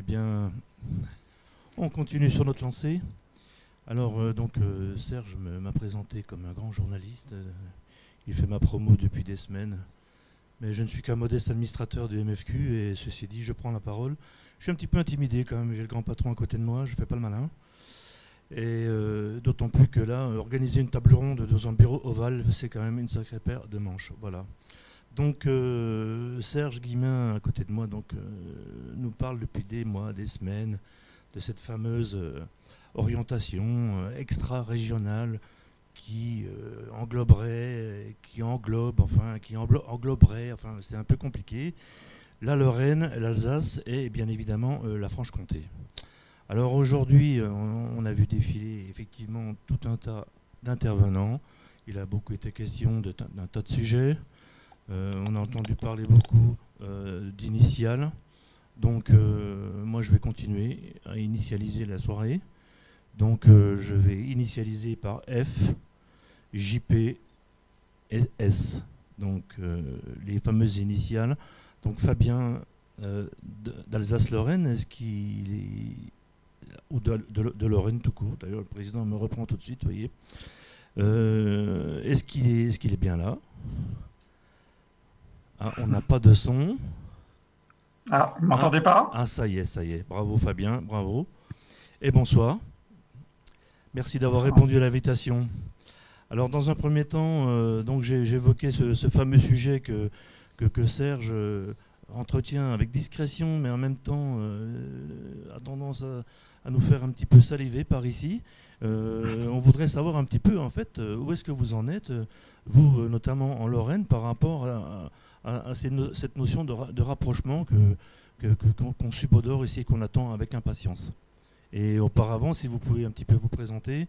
bien, on continue sur notre lancée. Alors, Serge m'a présenté comme un grand journaliste. Il fait ma promo depuis des semaines. Mais je ne suis qu'un modeste administrateur du MFQ et ceci dit, je prends la parole. Je suis un petit peu intimidé quand même, j'ai le grand patron à côté de moi, je ne fais pas le malin. Et d'autant plus que là, organiser une table ronde dans un bureau ovale, c'est quand même une sacrée paire de manches. Voilà. Donc Serge Guillemin à côté de moi nous parle depuis des mois, des semaines de cette fameuse orientation extra-régionale engloberait, enfin c'est un peu compliqué, la Lorraine, l'Alsace et bien évidemment la Franche-Comté. Alors aujourd'hui, on a vu défiler effectivement tout un tas d'intervenants. Il a beaucoup été question d'un tas de sujets. On a entendu parler beaucoup d'initiales. Donc moi je vais continuer à initialiser la soirée. Donc je vais initialiser par F, JP, S. Donc les fameuses initiales. Donc Fabien d'Alsace-Lorraine, ou de Lorraine tout court. D'ailleurs le président me reprend tout de suite, vous voyez. Est-ce qu'il est bien là? Ah, on n'a pas de son. Ah, vous m'entendez pas? Ça y est. Bravo Fabien, bravo. Et bonsoir. Merci d'avoir Bonsoir. répondu à l'invitation. Alors dans un premier temps, j'ai évoqué ce fameux sujet que Serge entretient avec discrétion, mais en même temps a tendance à nous faire un petit peu saliver par ici. On voudrait savoir un petit peu en fait où est-ce que vous en êtes, vous notamment en Lorraine, par rapport à cette notion de rapprochement qu'on subodore ici et qu'on attend avec impatience. Et auparavant, si vous pouvez un petit peu vous présenter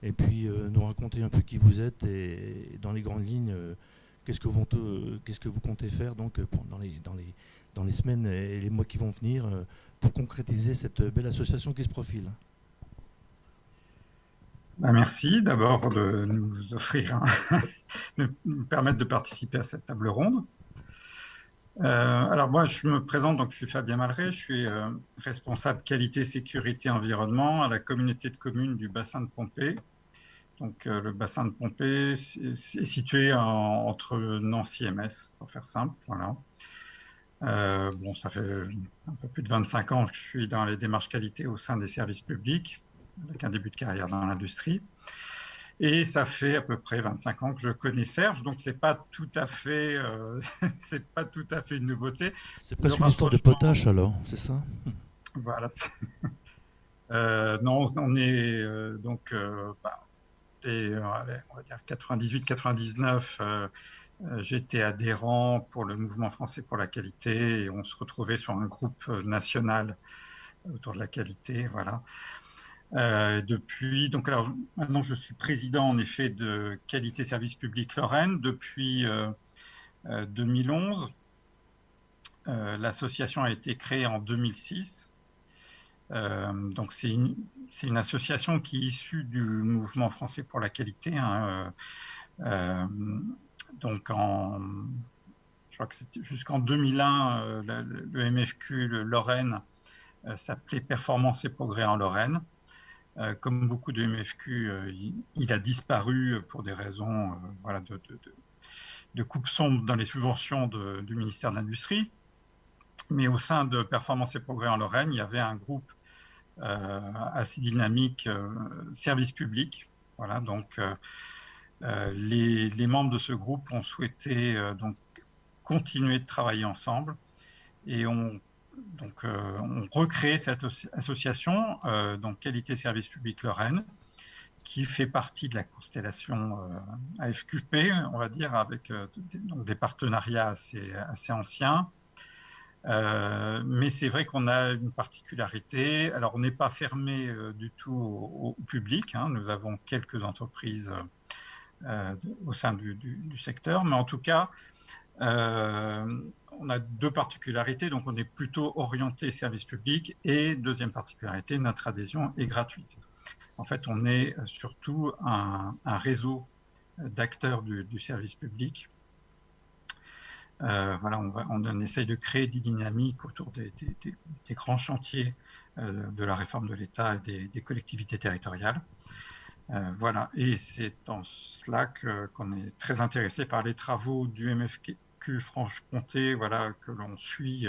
et puis nous raconter un peu qui vous êtes et dans les grandes lignes, qu'est-ce que vous comptez faire dans les semaines et les mois qui vont venir pour concrétiser cette belle association qui se profile. Merci d'abord de nous offrir, de nous permettre de participer à cette table ronde. Alors moi, je me présente, donc je suis Fabien Maleret, je suis responsable qualité, sécurité, environnement à la communauté de communes du bassin de Pompée. Donc le bassin de Pompée est situé entre Nancy et Metz, pour faire simple. Voilà. Ça fait un peu plus de 25 ans que je suis dans les démarches qualité au sein des services publics, avec un début de carrière dans l'industrie. Et ça fait à peu près 25 ans que je connais Serge, donc c'est pas tout à fait, c'est pas tout à fait une nouveauté. C'est Le presque une histoire de rapprochement, potache alors, c'est ça? voilà. Non, on est allez, on va dire 98-99. J'étais adhérent pour le Mouvement français pour la qualité et on se retrouvait sur un groupe national autour de la qualité, voilà. Alors maintenant je suis président en effet de Qualité Service Public Lorraine depuis 2011. L'association a été créée en 2006. Donc c'est une association qui est issue du Mouvement français pour la qualité. Donc je crois que c'était jusqu'en 2001, le MFQ, le Lorraine, s'appelait Performance et Progrès en Lorraine. Comme beaucoup de MFQ, il a disparu pour des raisons voilà, de coupe sombre dans les subventions du ministère de l'Industrie. Mais au sein de Performance et Progrès en Lorraine, il y avait un groupe assez dynamique, service public. Voilà, donc les membres de ce groupe ont souhaité donc continuer de travailler ensemble et on recrée cette association, donc Qualité Service Public Lorraine, qui fait partie de la constellation AFQP, on va dire, avec donc des partenariats assez anciens. Mais c'est vrai qu'on a une particularité. Alors, on n'est pas fermé du tout au public. Nous avons quelques entreprises au sein du secteur, mais en tout cas, on a deux particularités. Donc, on est plutôt orienté service public et deuxième particularité, notre adhésion est gratuite. En fait, on est surtout un réseau d'acteurs du service public. Voilà, on essaye de créer des dynamiques autour des grands chantiers de la réforme de l'État et des collectivités territoriales. Voilà, et c'est en cela qu'on est très intéressé par les travaux du MFQ Franche-Comté, voilà, que l'on suit.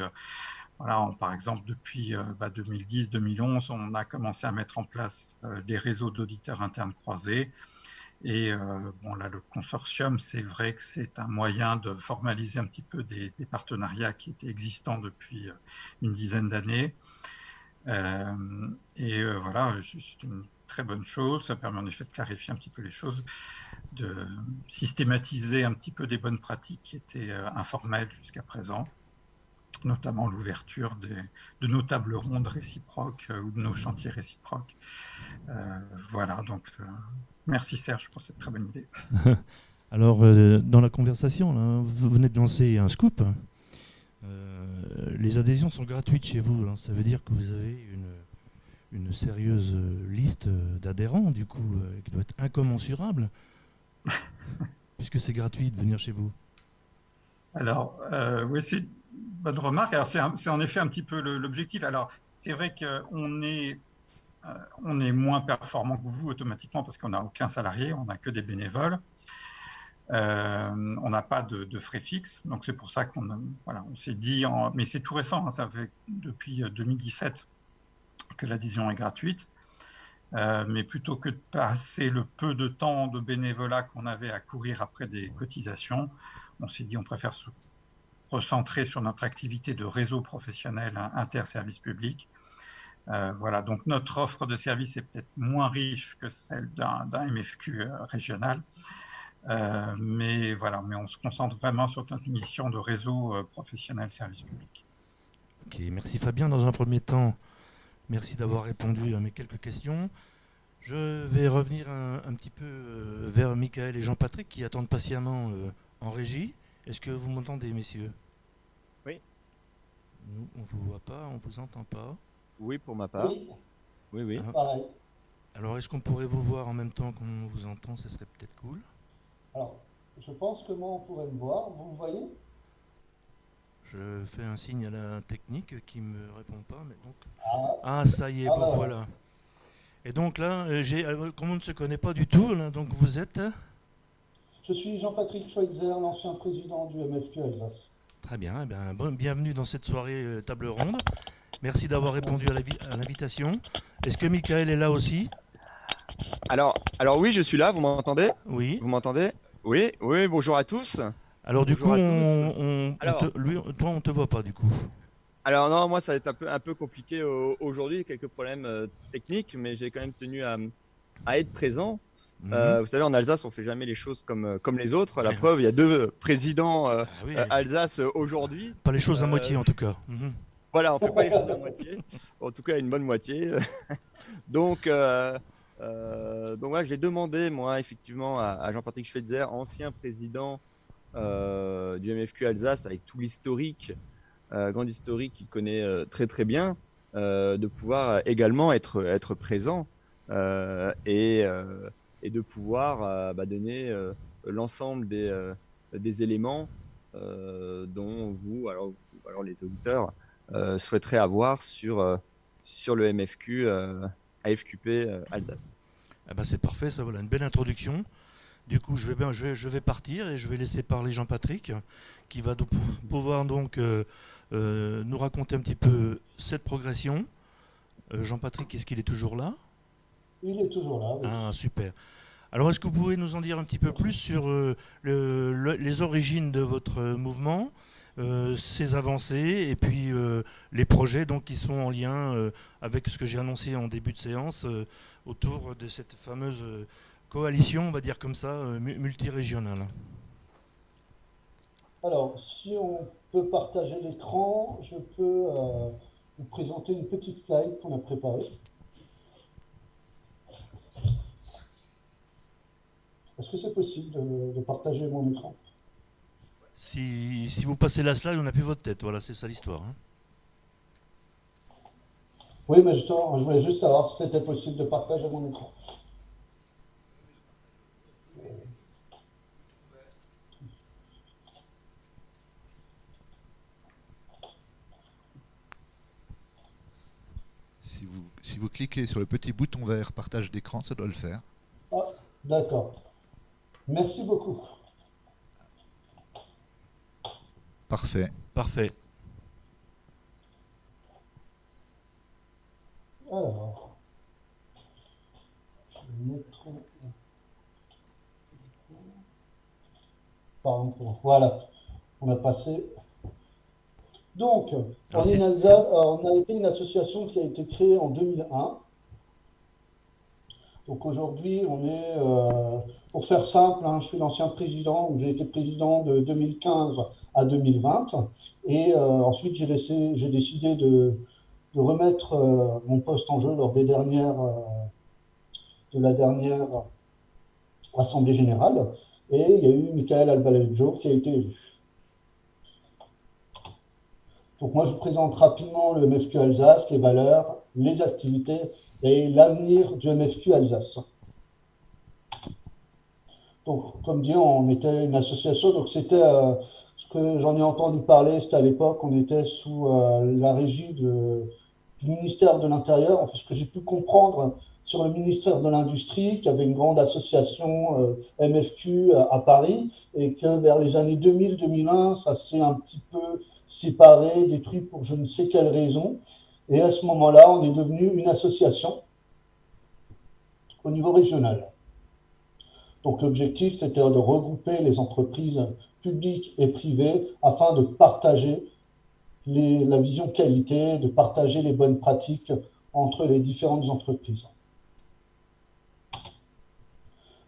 Voilà, par exemple, depuis 2010-2011, on a commencé à mettre en place des réseaux d'auditeurs internes croisés. Et bon, là, le consortium, c'est vrai que c'est un moyen de formaliser un petit peu des partenariats qui étaient existants depuis une dizaine d'années. Voilà, c'est une très bonne chose. Ça permet en effet de clarifier un petit peu les choses, de systématiser un petit peu des bonnes pratiques qui étaient informelles jusqu'à présent, notamment l'ouverture de nos tables rondes réciproques ou de nos chantiers réciproques. Voilà, donc merci Serge pour cette très bonne idée. Alors, dans la conversation, là, vous venez de lancer un scoop. Les adhésions sont gratuites chez vous. Là. Ça veut dire que vous avez une sérieuse liste d'adhérents, du coup, qui doit être incommensurable, puisque c'est gratuit de venir chez vous. Alors, oui, c'est une bonne remarque. Alors, c'est en effet un petit peu l'objectif. Alors, c'est vrai qu'on est, on est moins performant que vous automatiquement parce qu'on n'a aucun salarié, on n'a que des bénévoles. On n'a pas de frais fixes, donc c'est pour ça voilà, on s'est dit, mais c'est tout récent, hein, ça fait depuis 2017 que l'adhésion est gratuite. Mais plutôt que de passer le peu de temps de bénévolat qu'on avait à courir après des cotisations, on s'est dit on préfère se recentrer sur notre activité de réseau professionnel inter-service public. Voilà, donc notre offre de service est peut-être moins riche que celle d'un MFQ régional, mais voilà, mais on se concentre vraiment sur notre mission de réseau professionnel service public. Ok, merci Fabien. Dans un premier temps, merci d'avoir répondu à mes quelques questions. Je vais revenir un petit peu vers Michael et Jean-Patrick qui attendent patiemment en régie. Est-ce que vous m'entendez, messieurs? Oui. Nous, on ne vous voit pas, on ne vous entend pas. Oui, pour ma part. Oui, Oui, oui. pareil. Alors, est-ce qu'on pourrait vous voir en même temps qu'on vous entend? Ce serait peut-être cool. Alors, je pense que moi, on pourrait me voir. Vous me voyez? Je fais un signe à la technique qui ne me répond pas. Mais donc... Ah, Ah, ça y est, ah vous bah voilà. Et donc là, comme on ne se connaît pas du tout, là, donc vous êtes... je suis Jean-Patrick Schweitzer, l'ancien président du MFQ Alsace. Très bien, eh bien bienvenue dans cette soirée table ronde. Merci d'avoir répondu à l'invitation. Est-ce que Michael est là aussi? Alors oui, je suis là, vous m'entendez? Oui. Vous m'entendez? Oui, oui, bonjour à tous. Alors du coup, Bonjour à tous. toi, on te voit pas du coup. Alors non, moi ça va être un peu compliqué aujourd'hui, quelques problèmes techniques, mais j'ai quand même tenu à être présent. Mhm. Vous savez, en Alsace, on fait jamais les choses comme les autres. La preuve, il y a deux présidents Ah oui, Alsace aujourd'hui. pas les choses à moitié en tout cas. Mhm. Voilà, on fait pas les choses à moitié. En tout cas, une bonne moitié. Donc voilà, j'ai demandé, moi, effectivement, à Jean-Patrick Schweitzer, ancien président du MFQ Alsace, avec tout l'historique, grand historique qu'il connaît très très bien, de pouvoir également être présent et de pouvoir donner l'ensemble des éléments dont vous, alors les auditeurs, souhaiteraient avoir sur le MFQ AFQP Alsace. Ah bah c'est parfait, ça voilà une belle introduction. Du coup, je vais partir et je vais laisser parler Jean-Patrick, qui va pouvoir donc nous raconter un petit peu cette progression. Jean-Patrick, est-ce qu'il est toujours là? Il est toujours là. Oui. Ah, super. Alors, est-ce que vous pouvez nous en dire un petit peu plus sur les origines de votre mouvement, ses avancées et puis les projets donc, qui sont en lien avec ce que j'ai annoncé en début de séance autour de cette fameuse coalition, on va dire comme ça, multirégionale. Alors, si on peut partager l'écran, je peux vous présenter une petite slide qu'on a préparée. Est-ce que c'est possible de partager mon écran? Si vous passez la slide, on n'a plus votre tête. Voilà, c'est ça l'histoire. Hein. Oui, mais justement, je voulais juste savoir si c'était possible de partager mon écran. Si vous cliquez sur le petit bouton vert partage d'écran, ça doit le faire. Ah, d'accord. Merci beaucoup. Parfait. Parfait. Alors, je vais mettre... Pardon, voilà, on a passé. Donc, Alors, on a été une association qui a été créée en 2001. Donc aujourd'hui, on est, pour faire simple, hein, je suis l'ancien président, j'ai été président de 2015 à 2020. Et ensuite, j'ai décidé de remettre mon poste en jeu lors de la dernière Assemblée générale. Et il y a eu Michael Albaladejo qui a été élu. Donc moi, je vous présente rapidement le MFQ Alsace, les valeurs, les activités et l'avenir du MFQ Alsace. Donc, comme dit, on était une association, donc c'était ce que j'en ai entendu parler, c'était à l'époque, on était sous la régie du ministère de l'Intérieur, enfin, ce que j'ai pu comprendre sur le ministère de l'Industrie, qui avait une grande association MFQ à Paris, et que vers les années 2000-2001, ça s'est un petit peu séparé, détruit pour je ne sais quelle raison. Et à ce moment-là, on est devenu une association au niveau régional. Donc l'objectif, c'était de regrouper les entreprises publiques et privées afin de partager la vision qualité, de partager les bonnes pratiques entre les différentes entreprises.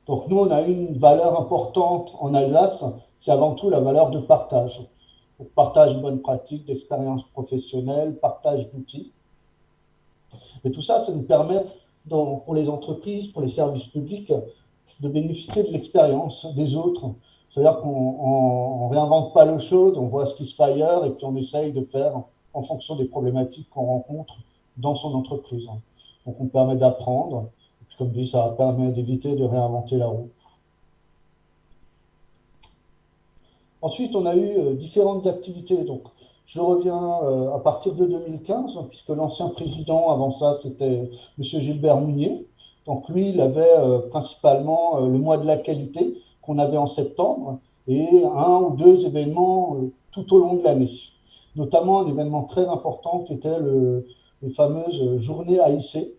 Donc nous, on a une valeur importante en Alsace, c'est avant tout la valeur de partage. Donc, partage de bonnes pratiques, d'expériences professionnelles, partage d'outils. Et tout ça, ça nous permet, pour les entreprises, pour les services publics, de bénéficier de l'expérience des autres. C'est-à-dire qu'on ne réinvente pas l'eau chaude, on voit ce qui se fait ailleurs et puis on essaye de faire en fonction des problématiques qu'on rencontre dans son entreprise. Donc on permet d'apprendre, et puis comme dit, ça permet d'éviter de réinventer la roue. Ensuite, on a eu différentes activités. Donc, je reviens à partir de 2015, puisque l'ancien président, avant ça, c'était M. Gilbert Munier. Donc, lui, il avait principalement le mois de la qualité qu'on avait en septembre et un ou deux événements tout au long de l'année. Notamment un événement très important qui était les fameuses journées AIC,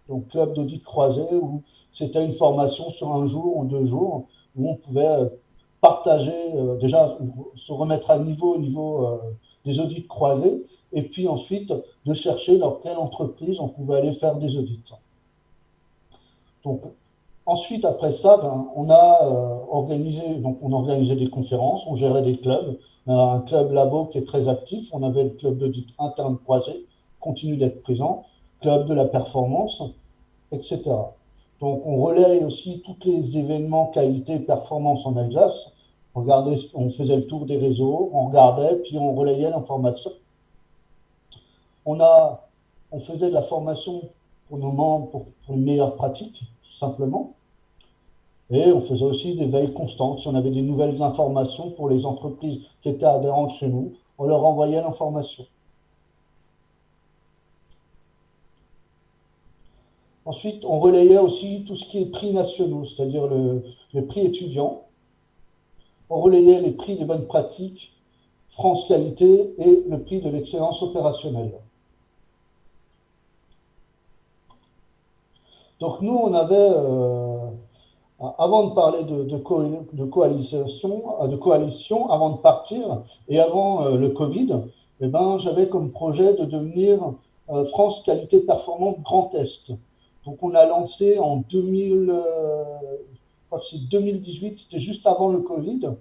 donc club d'audit croisé, où c'était une formation sur un jour ou 2 jours, où on pouvait partager, déjà se remettre à niveau au niveau des audits croisés, et puis ensuite de chercher dans quelle entreprise on pouvait aller faire des audits. Donc ensuite, après ça, on a organisé des conférences, on gérait des clubs. On a un club labo qui est très actif, on avait le club d'audit interne croisé, continue d'être présent, club de la performance, etc. Donc, on relaye aussi tous les événements qualité et performance en Alsace. On faisait le tour des réseaux, on regardait, puis on relayait l'information. On faisait de la formation pour nos membres, pour les meilleures pratiques, tout simplement. Et on faisait aussi des veilles constantes. Si on avait des nouvelles informations pour les entreprises qui étaient adhérentes chez nous, on leur envoyait l'information. Ensuite, on relayait aussi tout ce qui est prix nationaux, c'est-à-dire les prix étudiants. On relayait les prix des bonnes pratiques, France Qualité et le prix de l'excellence opérationnelle. Donc nous, on avait, avant de parler de coalition, avant de partir, et avant le Covid, j'avais comme projet de devenir France Qualité Performante Grand Est. Donc on a lancé en 2018, c'était juste avant le Covid,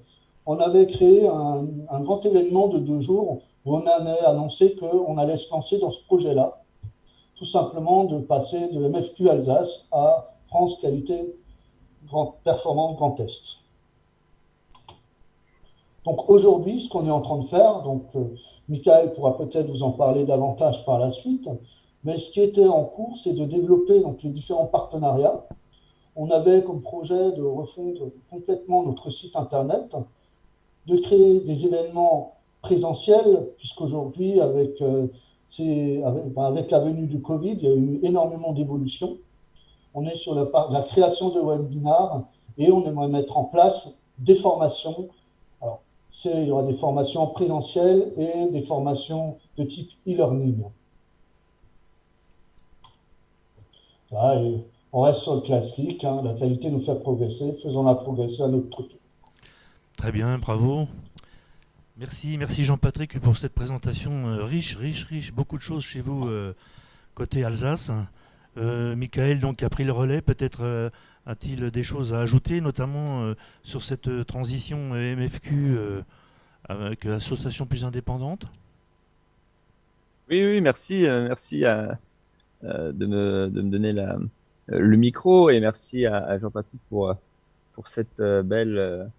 on avait créé un grand événement de 2 jours où on avait annoncé qu'on allait se lancer dans ce projet-là, tout simplement de passer de MFQ Alsace à France Qualité Performante Grand Est. Donc aujourd'hui, ce qu'on est en train de faire, donc Michael pourra peut-être vous en parler davantage par la suite, mais ce qui était en cours, c'est de développer donc, les différents partenariats. On avait comme projet de refondre complètement notre site internet, de créer des événements présentiels, puisqu'aujourd'hui, avec avec la venue du Covid, il y a eu énormément d'évolutions. On est sur la création de webinars et on aimerait mettre en place des formations. Alors, il y aura des formations présentielles et des formations de type e-learning. On reste sur le classique, hein, la qualité nous fait progresser, faisons-la progresser à notre tour. Très bien, bravo. Merci Jean-Patrick pour cette présentation riche, beaucoup de choses chez vous côté Alsace. Michael donc a pris le relais, peut-être a-t-il des choses à ajouter, notamment sur cette transition MFQ avec l'association plus indépendante. Oui, merci de me donner le micro et merci à Jean-Patrick pour cette belle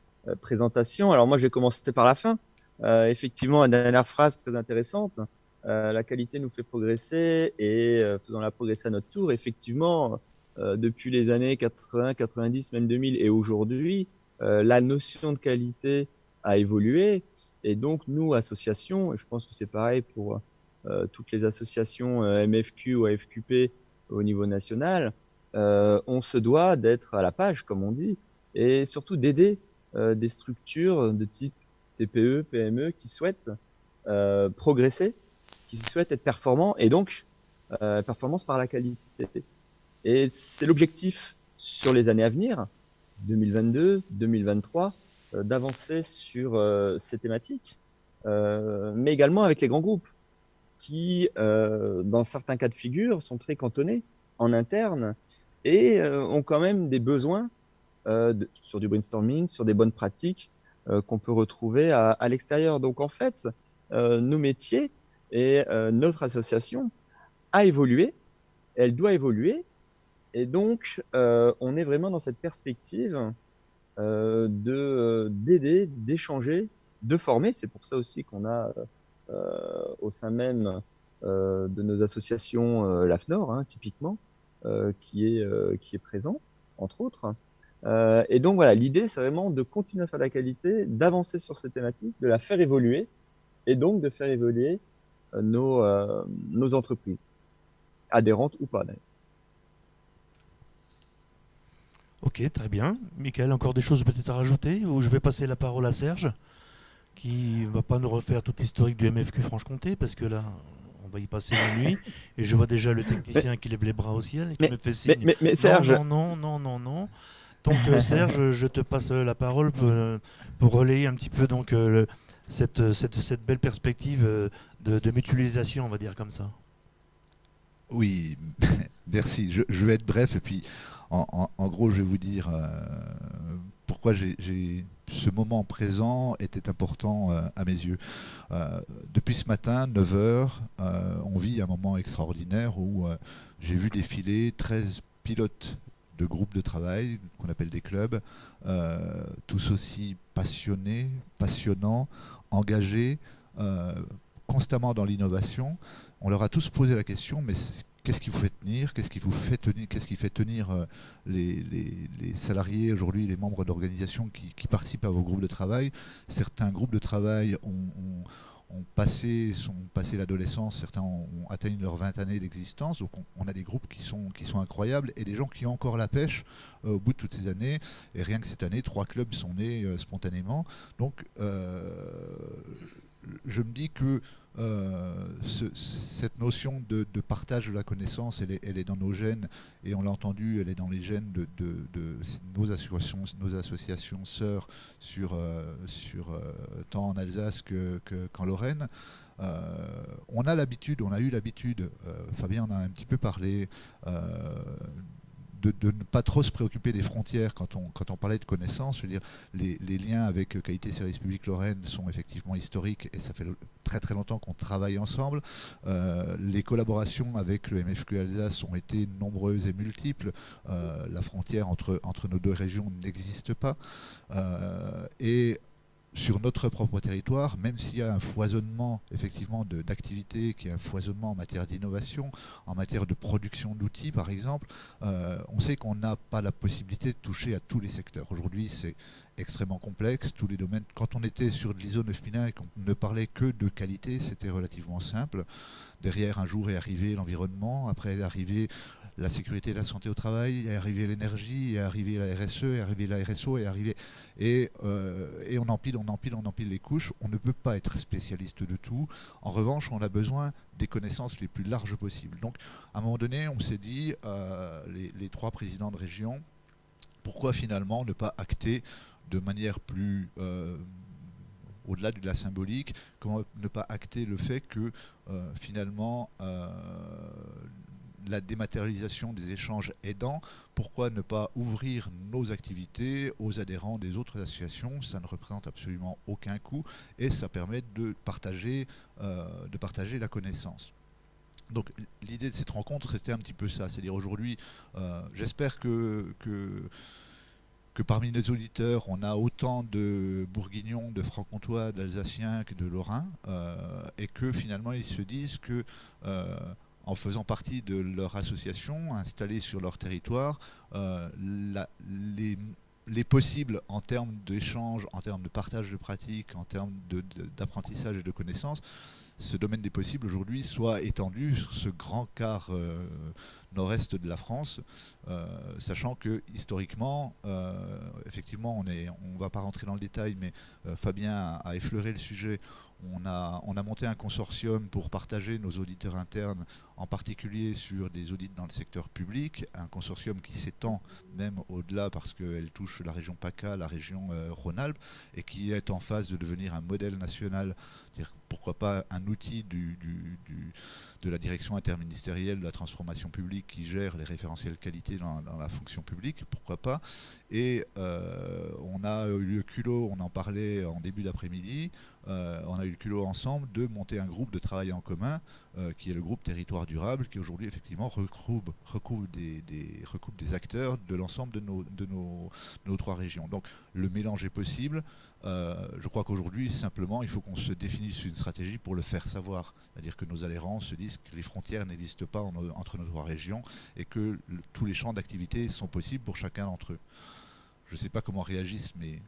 présentation. Alors moi, je vais commencer par la fin. Effectivement, la dernière phrase très intéressante. La qualité nous fait progresser et faisons-la progresser à notre tour. Effectivement, depuis les années 80, 90, même 2000 et aujourd'hui, la notion de qualité a évolué. Et donc, nous, associations, et je pense que c'est pareil pour toutes les associations MFQ ou AFQP au niveau national, on se doit d'être à la page, comme on dit, et surtout d'aider des structures de type TPE, PME qui souhaitent progresser, qui souhaitent être performants, et donc performance par la qualité. Et c'est l'objectif sur les années à venir, 2022, 2023, d'avancer sur ces thématiques, mais également avec les grands groupes qui, dans certains cas de figure, sont très cantonnés en interne et ont quand même des besoins sur du brainstorming, sur des bonnes pratiques qu'on peut retrouver à l'extérieur. Donc en fait, nos métiers et notre association a évolué, elle doit évoluer, et donc on est vraiment dans cette perspective d'aider, d'échanger, de former. C'est pour ça aussi qu'on a au sein même de nos associations l'AFNOR, hein, typiquement, qui est présent, entre autres. Et donc voilà, l'idée, c'est vraiment de continuer à faire de la qualité, d'avancer sur ces thématiques, de la faire évoluer, et donc de faire évoluer nos entreprises, adhérentes ou pas d'ailleurs. Ok, très bien. Michael, encore des choses peut-être à rajouter, ou je vais passer la parole à Serge, qui ne va pas nous refaire toute l'historique du MFQ Franche-Comté, parce que là, on va y passer la nuit, et je vois déjà le technicien qui lève les bras au ciel et qui me fait signe. Mais Serge... Non. Donc Serge, je te passe la parole pour relayer un petit peu donc, cette belle perspective de mutualisation, on va dire comme ça. Oui, merci. Je vais être bref et puis en gros je vais vous dire pourquoi ce moment présent était important à mes yeux. Depuis ce matin, 9 h, on vit un moment extraordinaire où j'ai vu défiler 13 pilotes de groupes de travail, qu'on appelle des clubs, tous aussi passionnés, passionnants, engagés, constamment dans l'innovation. On leur a tous posé la question, mais qu'est-ce qui vous fait tenir? Qu'est-ce qui fait tenir les salariés aujourd'hui, les membres d'organisations qui participent à vos groupes de travail? Certains groupes de travail sont passé l'adolescence, certains ont atteint leur 20 années d'existence, donc on a des groupes qui sont incroyables et des gens qui ont encore la pêche au bout de toutes ces années. Et rien que cette année, 3 clubs sont nés spontanément. Donc je me dis que cette notion de partage de la connaissance, elle est dans nos gènes, et on l'a entendu, elle est dans les gènes de nos associations sœurs tant en Alsace qu'en Lorraine. On a eu l'habitude, Fabien en a un petit peu parlé, de ne pas trop se préoccuper des frontières quand on parlait de connaissances. Je veux dire, les liens avec Qualité Service Public Lorraine sont effectivement historiques et ça fait très très longtemps qu'on travaille ensemble. Les collaborations avec le MFQ Alsace ont été nombreuses et multiples. La frontière entre nos deux régions n'existe pas. Et sur notre propre territoire, même s'il y a un foisonnement effectivement d'activités, qu'il y a un foisonnement en matière d'innovation, en matière de production d'outils par exemple, on sait qu'on n'a pas la possibilité de toucher à tous les secteurs. Aujourd'hui, c'est extrêmement complexe, tous les domaines. Quand on était sur de l'ISO 9001 et qu'on ne parlait que de qualité, c'était relativement simple. Derrière, un jour est arrivé l'environnement, après est arrivé la sécurité et la santé au travail, est arrivé l'énergie, est arrivé la RSE, est arrivé la RSO, est arrivé... Et on empile les couches. On ne peut pas être spécialiste de tout. En revanche, on a besoin des connaissances les plus larges possibles. Donc, à un moment donné, on s'est dit, les 3 présidents de région, pourquoi finalement ne pas acter de manière plus... au-delà de la symbolique, comment ne pas acter le fait que finalement la dématérialisation des échanges aidant, pourquoi ne pas ouvrir nos activités aux adhérents des autres associations? Ça ne représente absolument aucun coût et ça permet de partager la connaissance. Donc l'idée de cette rencontre, c'était un petit peu ça, c'est-à-dire aujourd'hui, j'espère que parmi nos auditeurs, on a autant de Bourguignons, de Franc-Comtois, d'Alsaciens que de Lorrains, et que finalement ils se disent que en faisant partie de leur association, installée sur leur territoire, les possibles en termes d'échange, en termes de partage de pratiques, en termes d'apprentissage et de connaissances, ce domaine des possibles aujourd'hui soit étendu sur ce grand quart nord-est de la France, sachant que historiquement, effectivement, on ne va pas rentrer dans le détail, mais Fabien a effleuré le sujet. On a monté un consortium pour partager nos auditeurs internes, en particulier sur des audits dans le secteur public, un consortium qui s'étend même au-delà parce qu'elle touche la région PACA, la région Rhône-Alpes, et qui est en phase de devenir un modèle national, c'est-à-dire pourquoi pas un outil de la direction interministérielle de la transformation publique qui gère les référentiels qualité dans la fonction publique, pourquoi pas. Et on a eu le culot, on en parlait en début d'après-midi, on a eu le culot ensemble de monter un groupe de travail en commun qui est le groupe Territoire Durable, qui aujourd'hui effectivement recoupe des acteurs de l'ensemble de nos 3 régions. Donc le mélange est possible. Je crois qu'aujourd'hui, simplement, il faut qu'on se définisse une stratégie pour le faire savoir. C'est-à-dire que nos adhérents se disent que les frontières n'existent pas entre nos 3 régions et que tous les champs d'activité sont possibles pour chacun d'entre eux. Je ne sais pas comment réagissent mes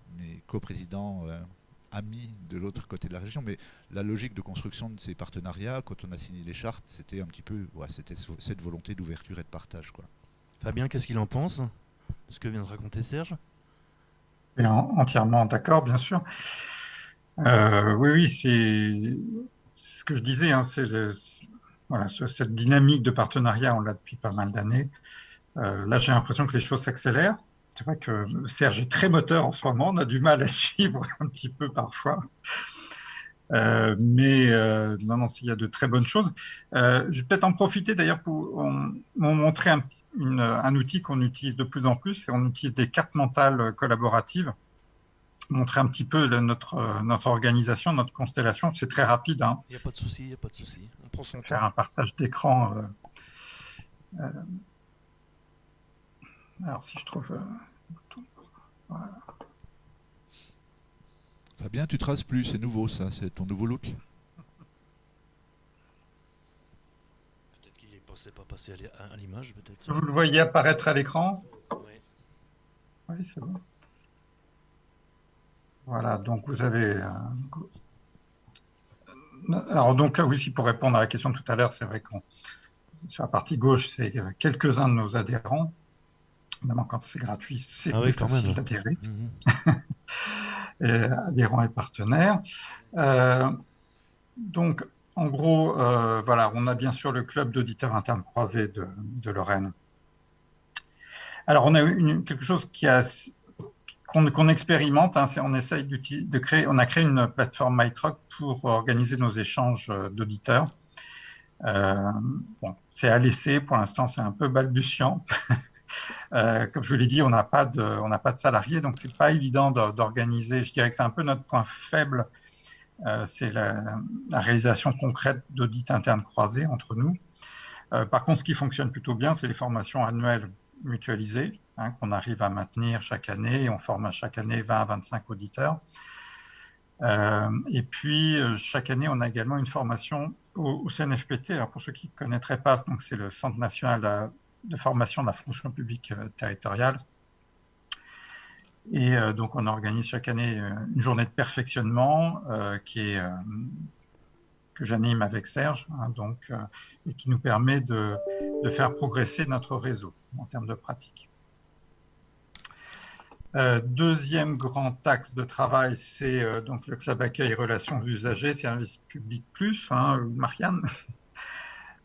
coprésidents amis de l'autre côté de la région, mais la logique de construction de ces partenariats, quand on a signé les chartes, c'était un petit peu c'était cette volonté d'ouverture et de partage, quoi. Fabien, qu'est-ce qu'il en pense de ce que vient de raconter Serge? Et entièrement d'accord, bien sûr. Oui, c'est ce que je disais, hein, voilà, cette dynamique de partenariat, on l'a depuis pas mal d'années. Là, j'ai l'impression que les choses s'accélèrent. C'est vrai que Serge est très moteur en ce moment, on a du mal à suivre un petit peu parfois. Mais non, il y a de très bonnes choses. Je vais peut-être en profiter d'ailleurs pour montrer un outil qu'on utilise de plus en plus, et on utilise des cartes mentales collaboratives. Montrer un petit peu notre organisation, notre constellation. C'est très rapide. Hein. Il n'y a pas de souci, il n'y a pas de souci. On prend son temps. Faire un partage d'écran. Alors, si je trouve... voilà. Fabien, tu traces plus, c'est nouveau ça, c'est ton nouveau look. Peut-être qu'il ne pensait pas passer à l'image, peut-être. Vous le voyez apparaître à l'écran? Oui. Oui, c'est bon. Voilà, donc vous avez... Alors, donc, oui, pour répondre à la question de tout à l'heure, c'est vrai qu'on sur la partie gauche, c'est quelques-uns de nos adhérents. Évidemment, quand c'est gratuit, c'est plus facile d'adhérer. Adhérents et partenaires. Donc, en gros, voilà, on a bien sûr le club d'auditeurs internes croisés de Lorraine. Alors, on a quelque chose qu'on expérimente, hein, on essaye de créer, on a créé une plateforme MyTruck pour organiser nos échanges d'auditeurs. Bon, c'est à l'essai, pour l'instant c'est un peu balbutiant. Comme je vous l'ai dit, on n'a pas de salariés, donc c'est pas évident d'organiser. Je dirais que c'est un peu notre point faible, c'est la réalisation concrète d'audits internes croisés entre nous. Par contre, ce qui fonctionne plutôt bien, c'est les formations annuelles mutualisées, hein, qu'on arrive à maintenir chaque année. On forme à chaque année 20 à 25 auditeurs. Et puis, chaque année, on a également une formation au CNFPT. Alors, pour ceux qui ne connaîtraient pas, c'est le Centre national de formation de la fonction publique territoriale. Et donc, on organise chaque année une journée de perfectionnement que j'anime avec Serge, et qui nous permet de faire progresser notre réseau en termes de pratique. Deuxième grand axe de travail, c'est donc le club accueil relations usagers, service public plus, Marianne.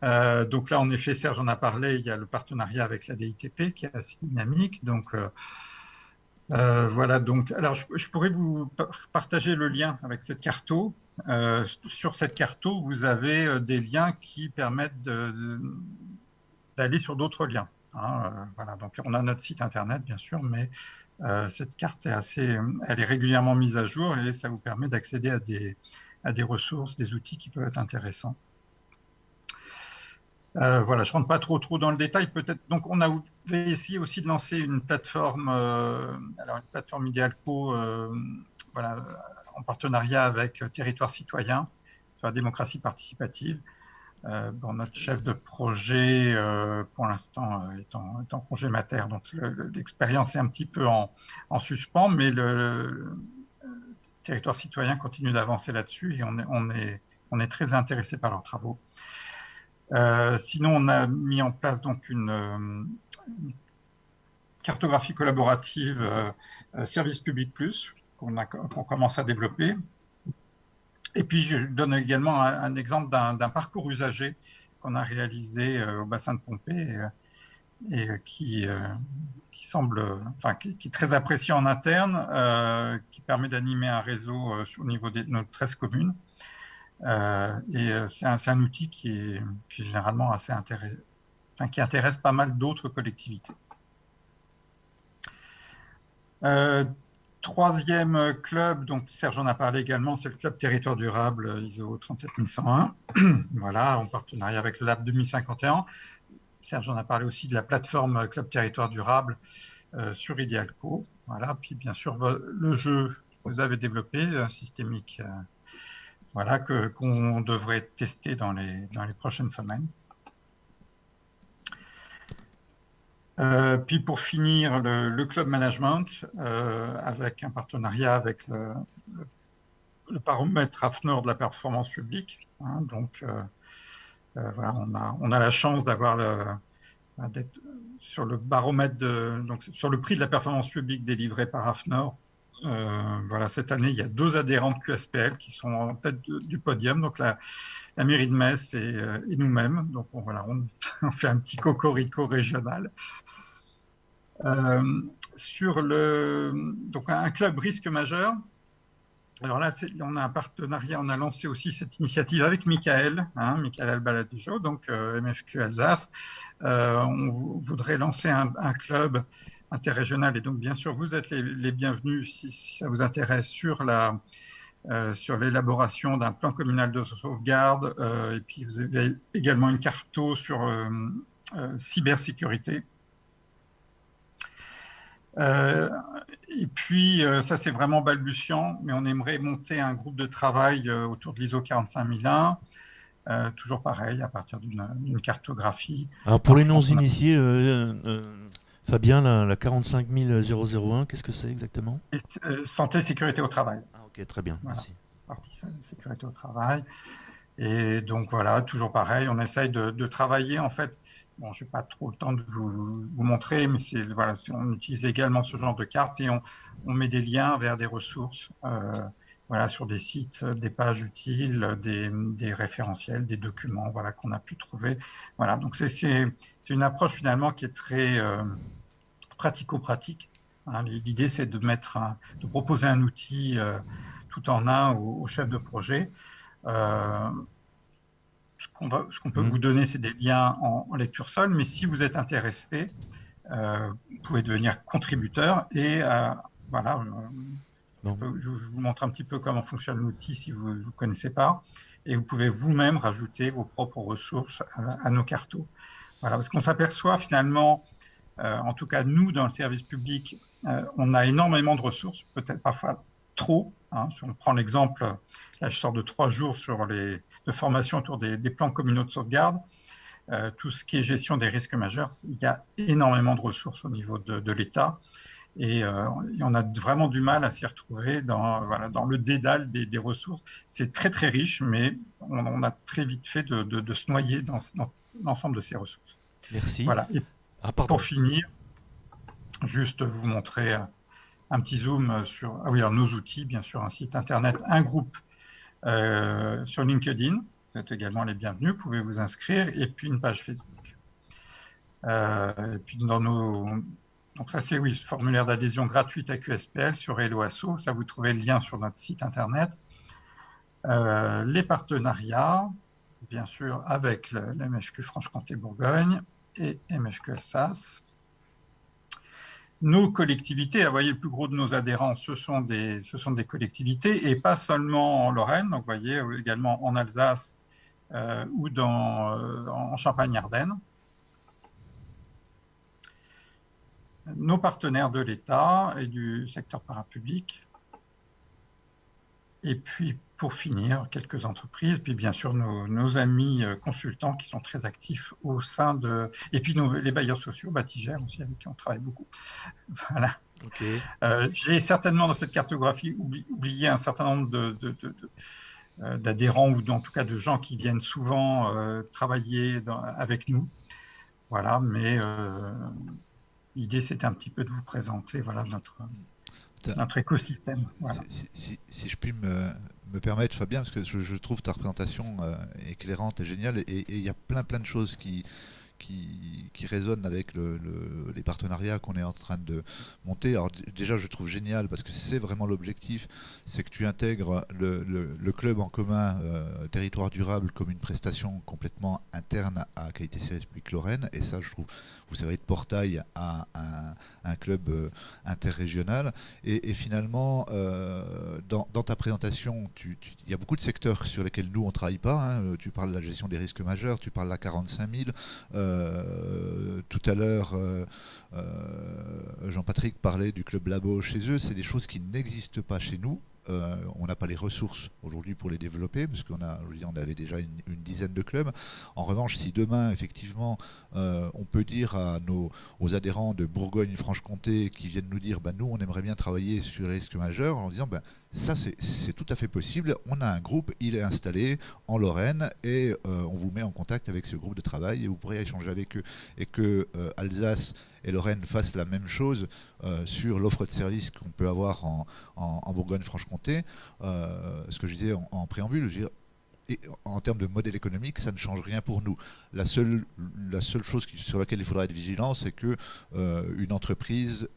Donc là, en effet, Serge en a parlé, il y a le partenariat avec la DITP qui est assez dynamique. Donc voilà, donc, alors je pourrais vous partager le lien avec cette carto. Sur cette carto, vous avez des liens qui permettent d'aller sur d'autres liens. Voilà, donc on a notre site internet, bien sûr, mais cette carte elle est régulièrement mise à jour et ça vous permet d'accéder à des ressources, des outils qui peuvent être intéressants. Voilà, je ne rentre pas trop dans le détail. Peut-être. Donc, on a essayé aussi de lancer une plateforme, alors une plateforme Idealco, voilà, en partenariat avec Territoire Citoyen sur la démocratie participative. Bon, notre chef de projet, pour l'instant, est en congé mater, donc l'expérience est un petit peu en suspens, mais le Territoire Citoyen continue d'avancer là-dessus et on est très intéressé par leurs travaux. Sinon, on a mis en place donc une cartographie collaborative Service Public Plus qu'on commence à développer. Et puis, je donne également un exemple d'un parcours usager qu'on a réalisé au bassin de Pompée et qui est très apprécié en interne, qui permet d'animer un réseau au niveau de nos 13 communes. C'est un outil qui est généralement assez intéressant, qui intéresse pas mal d'autres collectivités. Troisième club, donc Serge en a parlé également, c'est le club Territoire Durable ISO 37101, voilà, en partenariat avec le Lab 2051. Serge en a parlé aussi de la plateforme Club Territoire Durable sur Idealco. Voilà, puis bien sûr le jeu que vous avez développé, systémique, voilà, qu'on devrait tester dans les prochaines semaines. Puis pour finir, le club management, avec un partenariat avec le baromètre AFNOR de la performance publique. Donc voilà, on a la chance d'être sur le baromètre, donc sur le prix de la performance publique délivré par AFNOR. Voilà, cette année, il y a 2 adhérents de QSPL qui sont en tête du podium, donc la mairie de Metz et nous-mêmes. Donc voilà, on fait un petit cocorico régional. Sur donc un club risque majeur. Alors là, on a un partenariat, on a lancé aussi cette initiative avec Michael Albaladejo, donc MFQ Alsace. On voudrait lancer un club interrégional et donc bien sûr vous êtes les bienvenus si ça vous intéresse sur l'élaboration d'un plan communal de sauvegarde et puis vous avez également une carto sur cybersécurité. Et puis ça c'est vraiment balbutiant, mais on aimerait monter un groupe de travail autour de l'ISO 45001, toujours pareil à partir d'une cartographie. Alors pour les non-initiés, Fabien, la 45001, qu'est-ce que c'est exactement? Santé, sécurité au travail. Ah, ok, très bien, voilà. Merci. Partie sécurité au travail. Et donc voilà, toujours pareil, on essaye de travailler en fait. Bon, je n'ai pas trop le temps de vous montrer, mais voilà, on utilise également ce genre de carte et on met des liens vers des ressources, voilà, sur des sites, des pages utiles, des référentiels, des documents, voilà, qu'on a pu trouver. Voilà, donc c'est une approche finalement qui est très pratico-pratique. Hein. L'idée, c'est de proposer un outil tout en un au chef de projet. Ce qu'on peut vous donner, c'est des liens en lecture seule, mais si vous êtes intéressé, vous pouvez devenir contributeur et voilà, je vous montre un petit peu comment fonctionne l'outil si vous ne connaissez pas, et vous pouvez vous-même rajouter vos propres ressources à nos cartos. Voilà, parce qu'on s'aperçoit finalement, en tout cas nous dans le service public, on a énormément de ressources, peut-être parfois trop. Hein. Si on prend l'exemple, là je sors de 3 jours de formation autour des plans communaux de sauvegarde. Tout ce qui est gestion des risques majeurs, il y a énormément de ressources au niveau de l'État et on a vraiment du mal à s'y retrouver dans le dédale des ressources. C'est très très riche, mais on a très vite fait de se noyer dans l'ensemble de ces ressources. Merci. Voilà. Et pour finir, juste vous montrer un petit zoom sur alors nos outils, bien sûr, un site internet, un groupe sur LinkedIn. Vous êtes également les bienvenus, vous pouvez vous inscrire, et puis une page Facebook. Et puis donc ça c'est ce formulaire d'adhésion gratuite à QSPL sur Hello Asso, ça vous trouvez le lien sur notre site internet. Les partenariats, bien sûr, avec le MFQ Franche-Comté-Bourgogne et MFQ Alsace. Nos collectivités, vous voyez, le plus gros de nos adhérents, ce sont des collectivités, et pas seulement en Lorraine, donc vous voyez également en Alsace, ou en Champagne-Ardenne. Nos partenaires de l'État et du secteur parapublic. Et puis, pour finir, quelques entreprises, puis bien sûr nos amis consultants qui sont très actifs au sein de... Et puis les bailleurs sociaux, Batigère aussi, avec qui on travaille beaucoup. Voilà. Okay. J'ai certainement dans cette cartographie oublié un certain nombre d'adhérents ou en tout cas de gens qui viennent souvent travailler avec nous. Voilà, mais l'idée c'était un petit peu de vous présenter notre écosystème. Voilà. Si je puis me permettre, Fabien, parce que je trouve ta représentation éclairante et géniale, et il y a plein de choses qui résonnent avec les partenariats qu'on est en train de monter. Alors déjà, je trouve génial parce que c'est vraiment l'objectif, c'est que tu intègres le club en commun territoire durable comme une prestation complètement interne à Qualité Service Public Lorraine, et ça, je trouve, vous servez de portail à un club interrégional. Et finalement, dans ta présentation, il y a beaucoup de secteurs sur lesquels nous, on ne travaille pas. Hein. Tu parles de la gestion des risques majeurs, tu parles de la 45 000. Tout à l'heure, Jean-Patrick parlait du club Labo chez eux. C'est des choses qui n'existent pas chez nous. On n'a pas les ressources aujourd'hui pour les développer, parce qu'on avait déjà une dizaine de clubs. En revanche, si demain, effectivement, on peut dire aux adhérents de Bourgogne-Franche-Comté qui viennent nous dire nous, on aimerait bien travailler sur les risques majeurs, en disant ça, c'est tout à fait possible. On a un groupe, il est installé en Lorraine, et on vous met en contact avec ce groupe de travail, et vous pourrez échanger avec eux. Et que Alsace et Lorraine fassent la même chose sur l'offre de services qu'on peut avoir en Bourgogne-Franche-Comté. Ce que je disais en préambule, je veux dire, et en termes de modèle économique, ça ne change rien pour nous. La seule chose sur laquelle il faudra être vigilant, c'est qu'une entreprise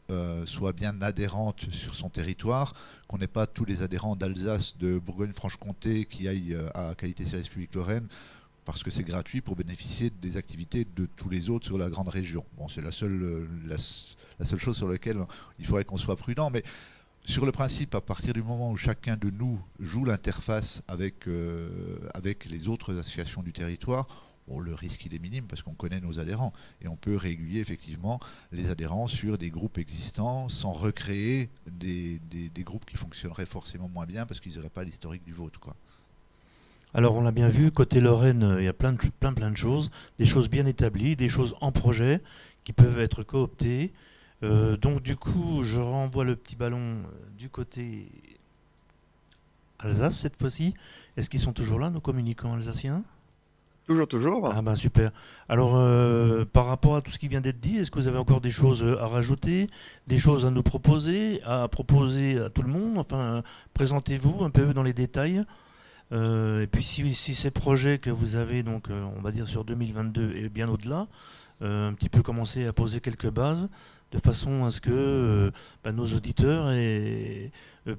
soit bien adhérente sur son territoire, qu'on n'ait pas tous les adhérents d'Alsace, de Bourgogne-Franche-Comté qui aillent à Qualité Service Public Lorraine, parce que c'est gratuit pour bénéficier des activités de tous les autres sur la grande région. Bon, c'est la seule chose sur laquelle il faudrait qu'on soit prudent, mais sur le principe, à partir du moment où chacun de nous joue l'interface avec les autres associations du territoire, le risque il est minime parce qu'on connaît nos adhérents, et on peut régulier effectivement les adhérents sur des groupes existants sans recréer des groupes qui fonctionneraient forcément moins bien parce qu'ils n'auraient pas l'historique du vôtre, quoi. Alors on l'a bien vu, côté Lorraine, il y a plein de choses, des choses bien établies, des choses en projet qui peuvent être cooptées. Donc du coup, je renvoie le petit ballon du côté Alsace cette fois-ci. Est-ce qu'ils sont toujours là, nos communicants alsaciens ? Toujours. Ah ben super. Alors par rapport à tout ce qui vient d'être dit, est-ce que vous avez encore des choses à rajouter, des choses à nous proposer, à proposer à tout le monde ? Enfin, présentez-vous un peu dans les détails. Et puis si ces projets que vous avez, donc on va dire sur 2022 et bien au-delà, un petit peu commencer à poser quelques bases de façon à ce que nos auditeurs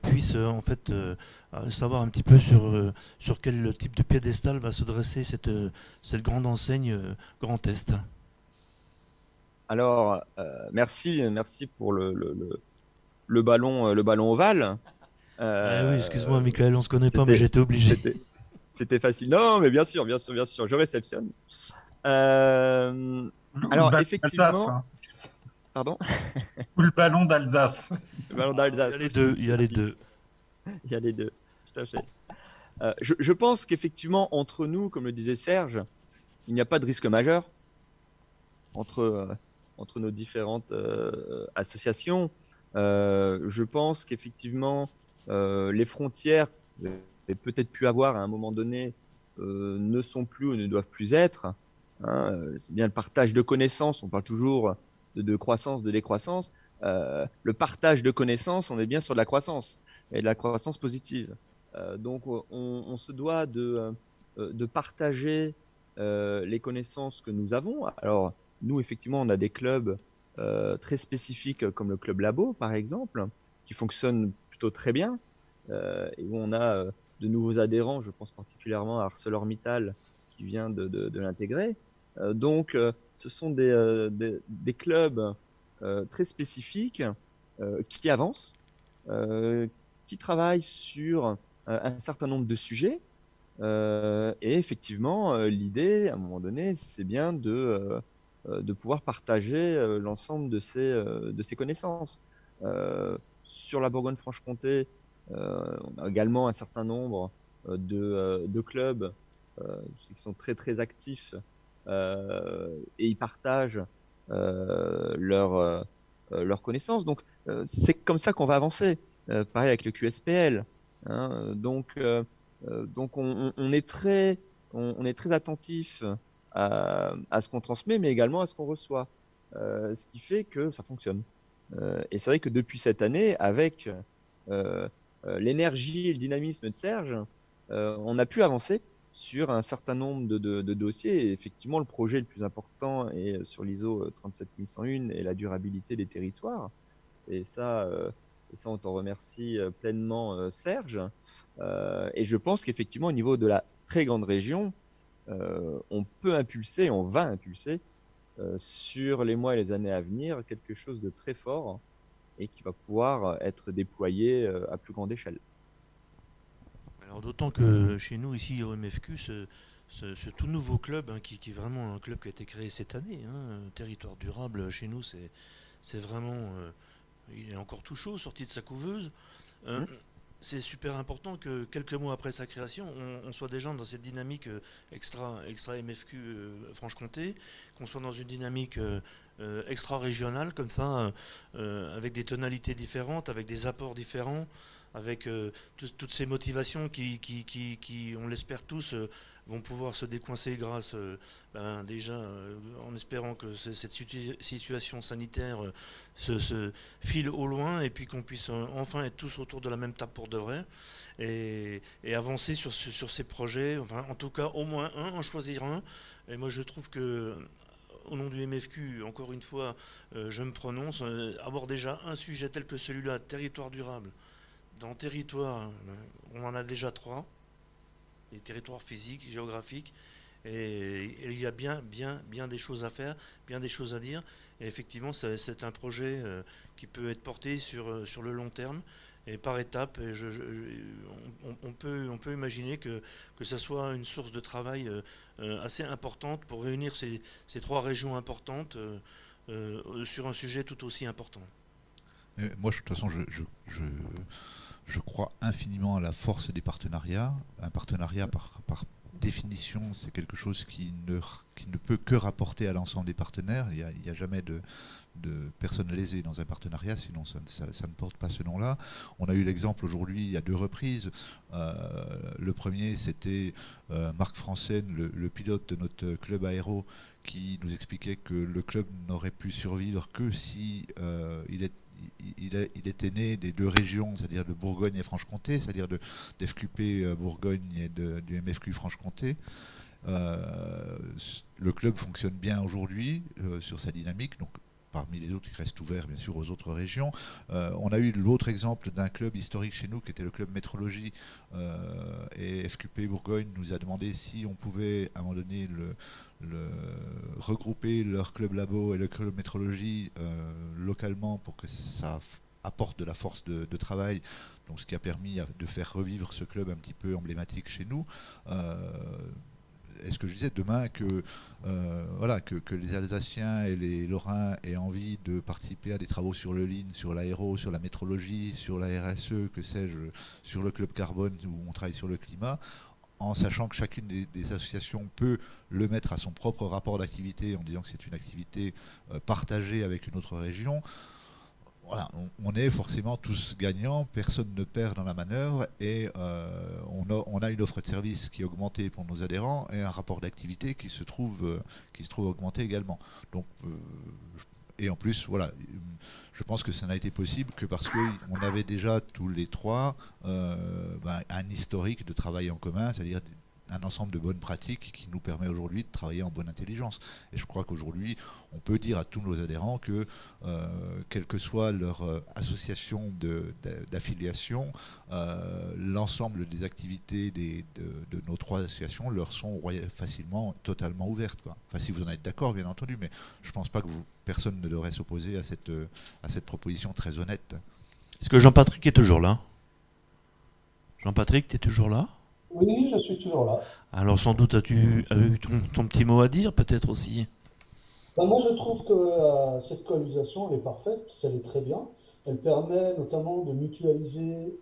puissent en fait savoir un petit peu sur quel type de piédestal va se dresser cette grande enseigne Grand Est. Alors merci pour le ballon ovale. Oui, excuse-moi, Michael, on se connaît pas, mais j'étais obligé. C'était facile. Non, mais bien sûr, je réceptionne. Alors, effectivement... Pardon ? Ou le ballon d'Alsace. Le ballon d'Alsace. Il y a les deux. y a les deux, tout à fait. Je pense qu'effectivement, entre nous, comme le disait Serge, il n'y a pas de risque majeur entre nos différentes associations. Je pense qu'effectivement, les frontières, et peut-être pu avoir à un moment donné, ne sont plus ou ne doivent plus être. Hein. C'est bien le partage de connaissances, on parle toujours de croissance, de décroissance. Le partage de connaissances, on est bien sur de la croissance, et de la croissance positive. Donc on se doit de partager les connaissances que nous avons. Alors nous, effectivement, on a des clubs très spécifiques comme le club Labo, par exemple, qui fonctionnent plutôt très bien, et où on a de nouveaux adhérents, je pense particulièrement à ArcelorMittal qui vient de l'intégrer. Donc ce sont des clubs très spécifiques qui avancent, qui travaillent sur un certain nombre de sujets. Et effectivement, l'idée, à un moment donné, c'est bien de pouvoir partager l'ensemble de ces connaissances. Sur la Bourgogne-Franche-Comté, on a également un certain nombre de clubs qui sont très très actifs et ils partagent leurs connaissances. Donc, c'est comme ça qu'on va avancer. Pareil avec le QSPL. Hein. Donc on est très attentif à ce qu'on transmet, mais également à ce qu'on reçoit, ce qui fait que ça fonctionne. Et c'est vrai que depuis cette année, avec l'énergie et le dynamisme de Serge, on a pu avancer sur un certain nombre de dossiers. Et effectivement, le projet le plus important est sur l'ISO 37101 et la durabilité des territoires. Et ça, on t'en remercie pleinement, Serge. Et je pense qu'effectivement, au niveau de la très grande région, on peut impulser, on va impulser sur les mois et les années à venir quelque chose de très fort et qui va pouvoir être déployé à plus grande échelle. Alors d'autant que chez nous, ici au MFQ, ce tout nouveau club, hein, qui est vraiment un club qui a été créé cette année, hein, Territoire Durable, chez nous, c'est vraiment... il est encore tout chaud, sorti de sa couveuse. C'est super important que quelques mois après sa création, on soit déjà dans cette dynamique extra MFQ Franche-Comté, qu'on soit dans une dynamique extra-régionale comme ça, avec des tonalités différentes, avec des apports différents, avec toutes ces motivations qui on l'espère tous, vont pouvoir se décoincer grâce, déjà, en espérant que cette situation sanitaire se file au loin et puis qu'on puisse enfin être tous autour de la même table pour de vrai et avancer sur ces projets, enfin en tout cas au moins en choisir un. Et moi je trouve que au nom du MFQ, encore une fois, je me prononce, avoir déjà un sujet tel que celui-là, territoire durable. Dans territoire, on en a déjà 3, les territoires physiques, géographiques, et il y a bien des choses à faire, bien des choses à dire, et effectivement c'est un projet qui peut être porté sur le long terme, et par étapes, et on peut imaginer que ça soit une source de travail assez importante pour réunir ces 3 régions importantes sur un sujet tout aussi important. Moi, de toute façon, je crois infiniment à la force des partenariats. Un partenariat, par définition, c'est quelque chose qui ne peut que rapporter à l'ensemble des partenaires. Il n'y a jamais de personnes lésées dans un partenariat, sinon ça ne porte pas ce nom-là. On a eu l'exemple aujourd'hui à 2 reprises. Le premier, c'était Marc Franssen, le pilote de notre club aéro, qui nous expliquait que le club n'aurait pu survivre que si il était né des 2 régions, c'est-à-dire de Bourgogne et Franche-Comté, c'est-à-dire de FQP Bourgogne et du MFQ Franche-Comté. Le club fonctionne bien aujourd'hui sur sa dynamique, donc parmi les autres, il reste ouvert bien sûr aux autres régions. On a eu l'autre exemple d'un club historique chez nous qui était le club Métrologie, et FQP Bourgogne nous a demandé si on pouvait à un moment donné regrouper leur club labo et le club métrologie localement pour que ça apporte de la force de travail, donc ce qui a permis de faire revivre ce club un petit peu emblématique chez nous. et ce que je disais, demain que les Alsaciens et les Lorrains aient envie de participer à des travaux sur le Lean, sur l'aéro, sur la métrologie, sur la RSE, que sais-je, sur le club carbone où on travaille sur le climat, en sachant que chacune des associations peut le mettre à son propre rapport d'activité en disant que c'est une activité partagée avec une autre région. Voilà, on est forcément tous gagnants, personne ne perd dans la manœuvre et on a une offre de service qui est augmentée pour nos adhérents et un rapport d'activité qui se trouve augmenté également. Donc, et en plus, voilà, je pense que ça n'a été possible que parce qu'on avait déjà tous les trois un historique de travail en commun, c'est-à-dire un ensemble de bonnes pratiques qui nous permet aujourd'hui de travailler en bonne intelligence. Et je crois qu'aujourd'hui, on peut dire à tous nos adhérents que, quelle que soit leur association d'affiliation, l'ensemble des activités de nos trois associations leur sont facilement, totalement ouvertes, quoi. Enfin, si vous en êtes d'accord, bien entendu, mais je ne pense pas que personne ne devrait s'opposer à cette proposition très honnête. Est-ce que Jean-Patrick est toujours là? Jean-Patrick, tu es toujours là? Oui, je suis toujours là. Alors sans doute as-tu eu ton petit mot à dire, peut-être aussi. Ben, moi, je trouve que cette coalisation, elle est parfaite, elle est très bien. Elle permet notamment de mutualiser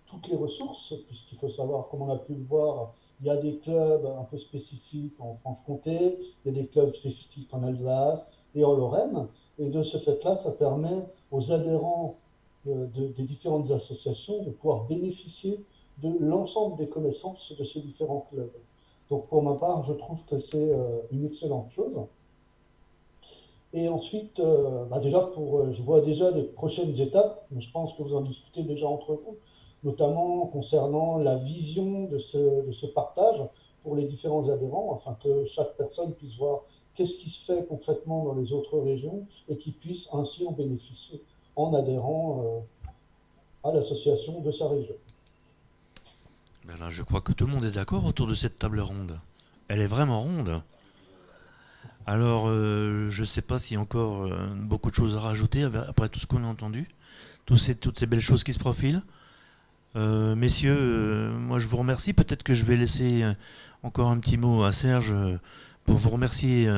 toutes les ressources, puisqu'il faut savoir, comme on a pu le voir, il y a des clubs un peu spécifiques en Franche-Comté, il y a des clubs spécifiques en Alsace et en Lorraine. Et de ce fait-là, ça permet aux adhérents des différentes associations de pouvoir bénéficier de l'ensemble des connaissances de ces différents clubs. Donc pour ma part, je trouve que c'est une excellente chose. Et ensuite, déjà, je vois déjà les prochaines étapes, mais je pense que vous en discutez déjà entre vous, notamment concernant la vision de ce partage pour les différents adhérents, afin que chaque personne puisse voir qu'est-ce qui se fait concrètement dans les autres régions et qu'il puisse ainsi en bénéficier en adhérant à l'association de sa région. Ben là, je crois que tout le monde est d'accord autour de cette table ronde. Elle est vraiment ronde. Alors, je ne sais pas s'il y a encore beaucoup de choses à rajouter après tout ce qu'on a entendu, toutes ces belles choses qui se profilent. Messieurs, moi je vous remercie. Peut-être que je vais laisser encore un petit mot à Serge pour vous remercier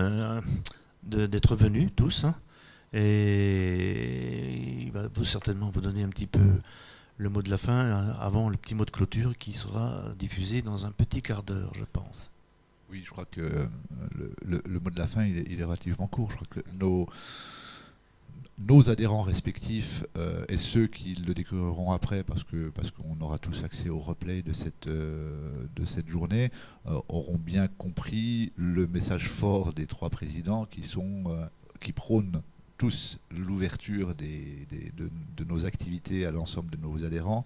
d'être venus tous. Hein, et il va certainement vous donner un petit peu le mot de la fin avant le petit mot de clôture qui sera diffusé dans un petit quart d'heure, je pense. Oui, je crois que le mot de la fin, il est relativement court. Je crois que nos adhérents respectifs et ceux qui le découvriront après, parce qu'on aura tous accès au replay de cette journée, auront bien compris le message fort des trois présidents qui prônent tous l'ouverture de nos activités à l'ensemble de nos adhérents,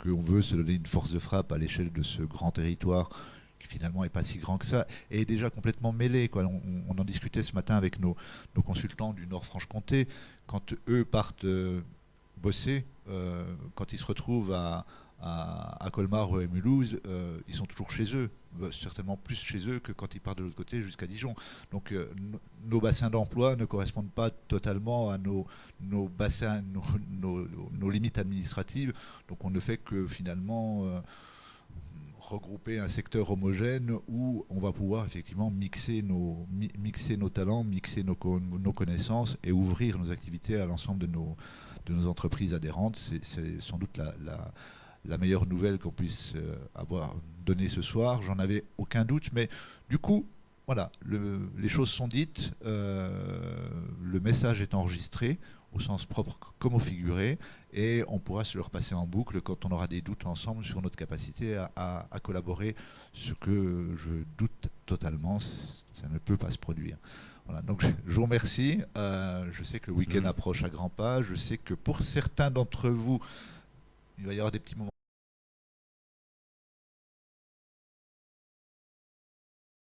qu'on veut se donner une force de frappe à l'échelle de ce grand territoire qui finalement n'est pas si grand que ça, et est déjà complètement mêlé, quoi. On en discutait ce matin avec nos consultants du Nord-Franche-Comté, quand eux partent bosser, quand ils se retrouvent à Colmar ou à Mulhouse, ils sont toujours chez eux, certainement plus chez eux que quand ils partent de l'autre côté jusqu'à Dijon. Donc nos bassins d'emploi ne correspondent pas totalement à nos bassins, nos limites administratives, donc on ne fait que finalement regrouper un secteur homogène où on va pouvoir effectivement mixer nos talents, mixer nos connaissances et ouvrir nos activités à l'ensemble de nos entreprises adhérentes. C'est sans doute la meilleure nouvelle qu'on puisse avoir donnée ce soir. J'en avais aucun doute, mais du coup, voilà, les choses sont dites, le message est enregistré au sens propre comme au figuré, et on pourra se le repasser en boucle quand on aura des doutes ensemble sur notre capacité à collaborer, ce que je doute totalement, ça ne peut pas se produire. Voilà, donc je vous remercie, je sais que le week-end approche à grands pas, je sais que pour certains d'entre vous, il va y avoir des petits moments